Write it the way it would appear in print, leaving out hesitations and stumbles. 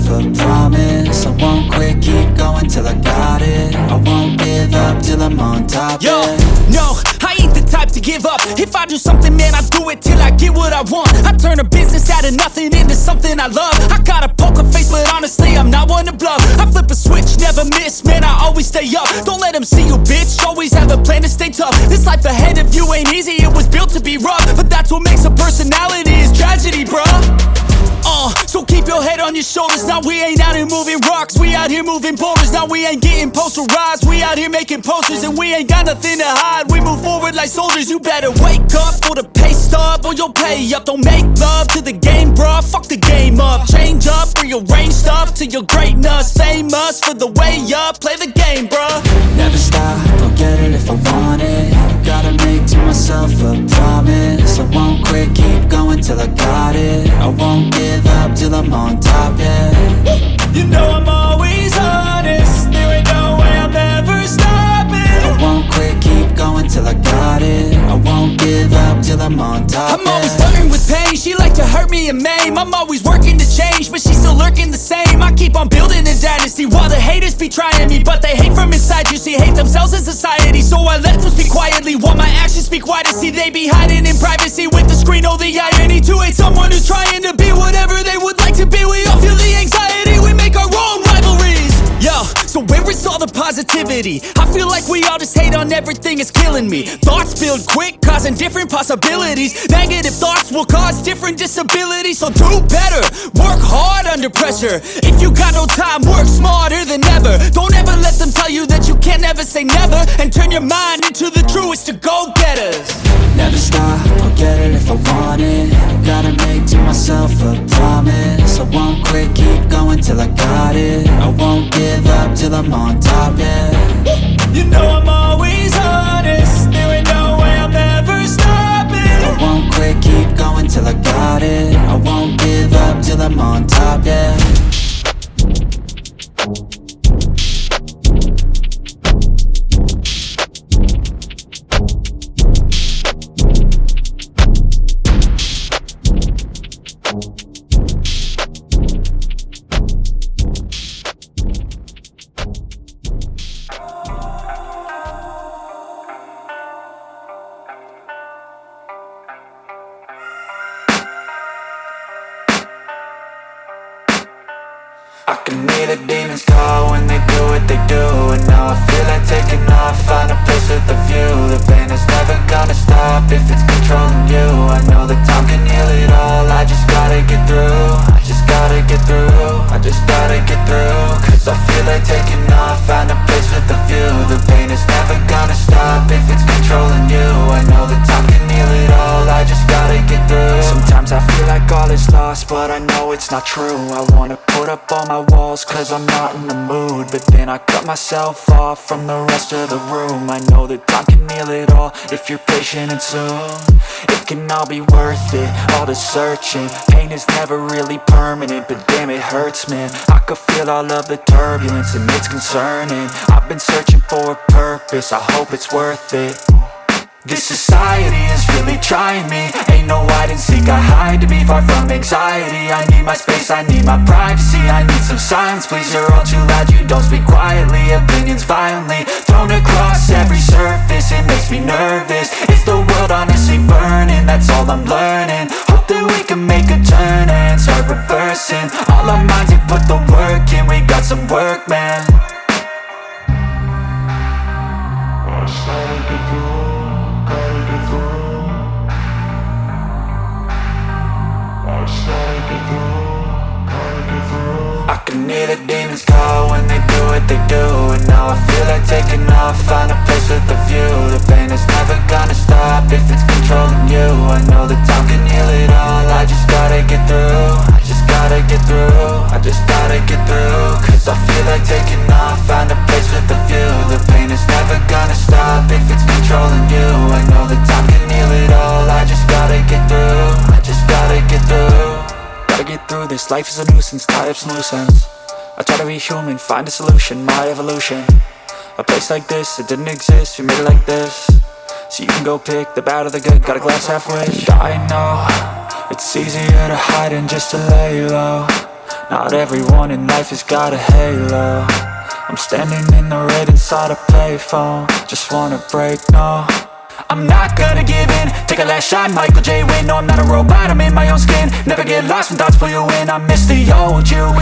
a promise. I won't quit, keep going till I got it. I won't give up till I'm on top, Yo, yeah. no, I ain't the type to give up. If I do something, man, I do it till I get what I want. I turn a business out of nothing into something I love. I got a poker face, but honestly, I'm not one to bluff. I flip a switch, never miss, man, I always stay up. Don't let them see you, bitch, always have a plan to stay tough. This life ahead of you ain't easy, it was built to be rough. But that's what makes a personality, is tragedy, bruh. So keep your head on your shoulders. Now we ain't out here moving rocks, we out here moving boulders. Now we ain't getting posterized, we out here making posters. And we ain't got nothing to hide, we move forward like soldiers. You better wake up for the pay stub, or you'll pay up. Don't make love to the game, bruh, fuck the game up. Change up, rearrange stuff to your greatness. Famous for the way up, play the game, bruh. Never stop, I'll get it if I want it. Gotta make to myself a promise. I won't quit, keep going till I got it. I won't give up till I'm on top, yeah. You know I'm always honest, there ain't no way I'm ever stopping. I won't quit, keep going till I got it. I won't give up till I'm on top, I'm always flirting with pain, she like to hurt me and maim. I'm always working to change, but she's still lurking the same. I keep on building a dynasty while the haters be trying me. But they hate from inside, you see, hate themselves in society. So I let them speak quietly while my actions speak wider. See, they be hiding in privacy with the screen. Oh, the irony to hate someone who's trying to be whatever they would like to be. We all feel the anxiety, we make our own rivalries. Yo, so where is all the positivity? I feel like we all just hate on everything, it's killing me. Thoughts build quick, causing different possibilities. Negative thoughts will cause different disabilities. So do better, work hard under pressure. If you got no time, work smarter than ever. Don't ever let them tell you that you can't never say never. And turn your mind into the truest of go-getters. Never stop, I'll get it if I want it. Gotta make to myself a promise. I won't quit, keep going till I got it. I won't give up till I'm on top, yeah. You know I'm always honest, there ain't no way I'm ever stopping. I won't quit, keep going till I got it. I won't give up till I'm on top, yeah. I can hear the demons call when they do what they do. And now I feel like taking off, find a place with a view. The pain is never gonna stop if it's controlling you. I know that time can heal it all, I just gotta get through. I just gotta get through, I just gotta get through. Cause I feel like taking off, find a place with a view. The pain is never gonna stop if it's controlling you. I know that time can heal it all, I just gotta get through. Sometimes I feel like all is lost, but I know it's not true. I wanna put up all my walls cause I'm not in the mood. But then I cut myself off from the rest of the room. I know that time can heal it all if you're patient and soon. It can all be worth it, all the searching. Pain is never really permanent, but damn it hurts, man. I could feel all of the turbulence and it's concerning. I've been searching for a purpose, I hope it's worth it. This society is really trying me. Ain't no hide and seek, I hide to be far from anxiety. I need my space, I need my privacy. I need some silence, please, you're all too loud. You don't speak quietly, opinions violently thrown across every surface. It makes me nervous, is the world honestly burning? That's all I'm learning. Hope that we can make a turn and start reversing all our minds and put the work in. We got some work, man. I started to do. I can hear the demons call when they do what they do. And now I feel like taking off, find a place with a view. The pain is never gonna stop if it's controlling you. I know that time can heal it all, I just gotta get through. I just gotta get through, I just gotta get through. Cause I feel like taking off, find a place with a view. The pain is never gonna stop if it's controlling you. I know that time can heal it all, I just gotta get through. I just gotta get through. Gotta get through this, life is a nuisance, tie up some loose ends. I try to be human, find a solution, my evolution. A place like this, it didn't exist, we made it like this. So you can go pick the bad or the good, got a glass half wish. I know, it's easier to hide than just to lay low. Not everyone in life has got a halo. I'm standing in the red inside a payphone. Just wanna break, no, I'm not gonna give in. Take a last shot, Michael J. Win. No, I'm not a robot, I'm in my own skin. Never get lost when thoughts pull you in. I miss the old you.